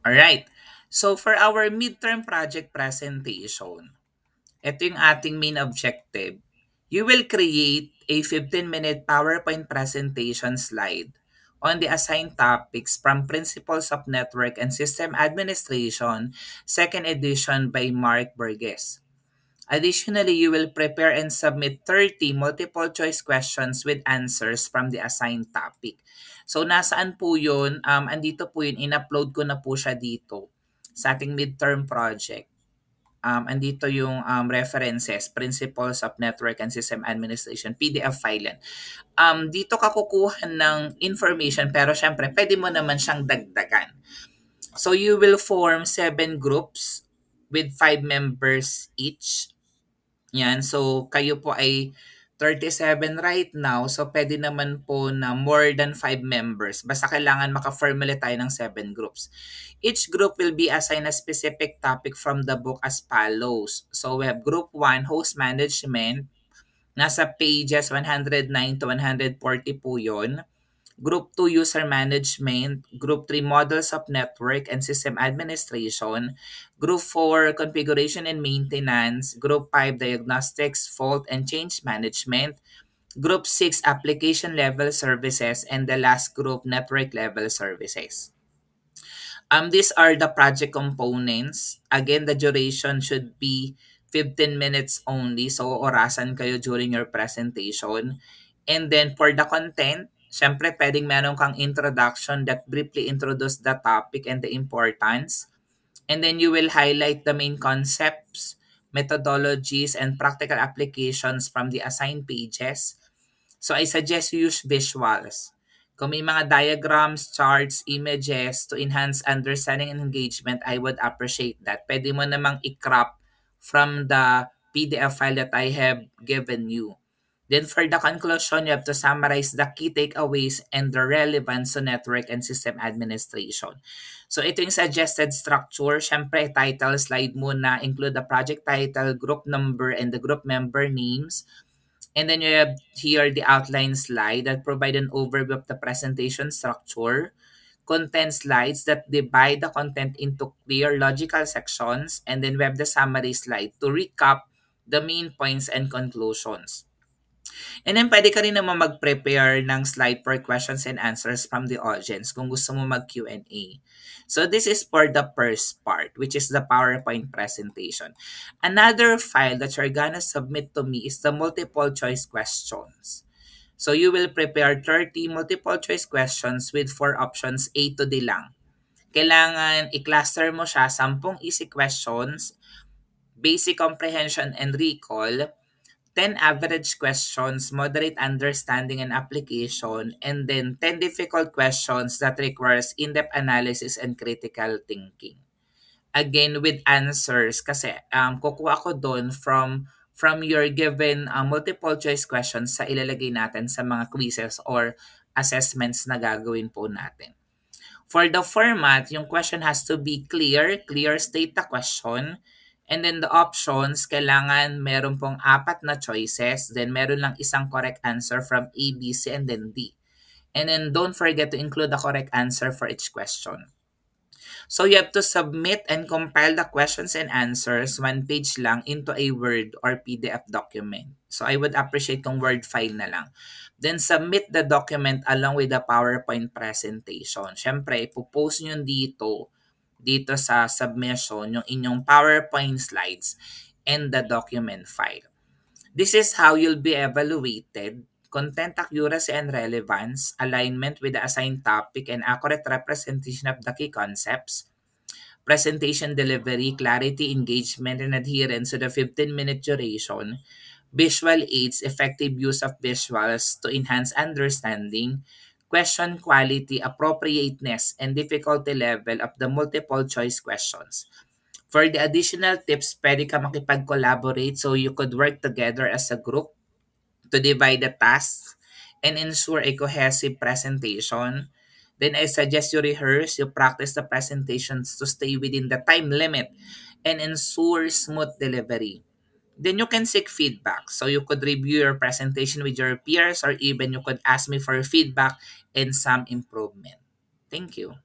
Alright. So for our midterm project presentation, ito yung ating main objective. You will create a 15-minute PowerPoint presentation slide on the assigned topics from Principles of Network and System Administration, second edition by Mark Burgess. Additionally, you will prepare and submit 30 multiple choice questions with answers from the assigned topic. So nasaan po yun? Andito po yun, in-upload ko na po siya dito sa ating midterm project. Andito yung references, Principles of Network and System Administration, PDF file yan. Dito ka kukuha ng information pero syempre pwede mo naman siyang dagdagan. So you will form 7 groups with 5 members each. Yan, so kayo po ay 37 right now. So pwede naman po na more than 5 members. Basta kailangan maka-formulate tayo ng 7 groups. Each group will be assigned a specific topic from the book as follows. So we have group 1, host management. Nasa pages 109 to 140 po yun. Group 2, user management. Group 3, models of network and system administration. Group 4, configuration and maintenance. Group 5, diagnostics, fault and change management. Group 6, application level services. And the last group, network level services. These are the project components. Again, the duration should be 15 minutes only. So, orasan kayo during your presentation. And then, for the content, syempre, pwedeng meron kang introduction that briefly introduce the topic and the importance. And then, you will highlight the main concepts, methodologies, and practical applications from the assigned pages. So I suggest you use visuals. Kung may mga diagrams, charts, images to enhance understanding and engagement, I would appreciate that. Pwede mo namang i-crop from the PDF file that I have given you. Then for the conclusion, you have to summarize the key takeaways and the relevance to network and system administration. So ito yung suggested structure. Siyempre, title slide muna, include the project title, group number, and the group member names. And then you have here the outline slide that provide an overview of the presentation structure, content slides that divide the content into clear logical sections, and then we have the summary slide to recap the main points and conclusions. And then pwede ka rin naman mag-prepare ng slide for questions and answers from the audience kung gusto mo mag-Q&A. So this is for the first part, which is the PowerPoint presentation. Another file that you're gonna submit to me is the multiple choice questions. So you will prepare 30 multiple choice questions with 4 options A to D lang. Kailangan i-cluster mo siya 10 easy questions, basic comprehension and recall, 10 average questions, moderate understanding and application, and then 10 difficult questions that requires in-depth analysis and critical thinking. Again, with answers, kasi kukuha ko doon from your given multiple choice questions sa ilalagay natin sa mga quizzes or assessments na gagawin po natin. For the format, yung question has to be clear state the question. And then the options, kailangan meron pong 4 na choices. Then meron lang isang correct answer from A, B, C, and then D. And then don't forget to include the correct answer for each question. So you have to submit and compile the questions and answers 1 page lang into a Word or PDF document. So I would appreciate kung Word file na lang. Then submit the document along with the PowerPoint presentation. Siyempre, ipopost nyo dito sa submission yung inyong PowerPoint slides and the document file. This is how you'll be evaluated: content accuracy and relevance, alignment with the assigned topic and accurate representation of the key concepts, presentation delivery, clarity, engagement, and adherence to the 15-minute duration, visual aids, effective use of visuals to enhance understanding, question quality, appropriateness, and difficulty level of the multiple choice questions. For the additional tips, pwede ka makipag-collaborate so you could work together as a group to divide the tasks and ensure a cohesive presentation. Then I suggest you rehearse, you practice the presentations to stay within the time limit and ensure smooth delivery. Then you can seek feedback. So you could review your presentation with your peers or even you could ask me for feedback and some improvement. Thank you.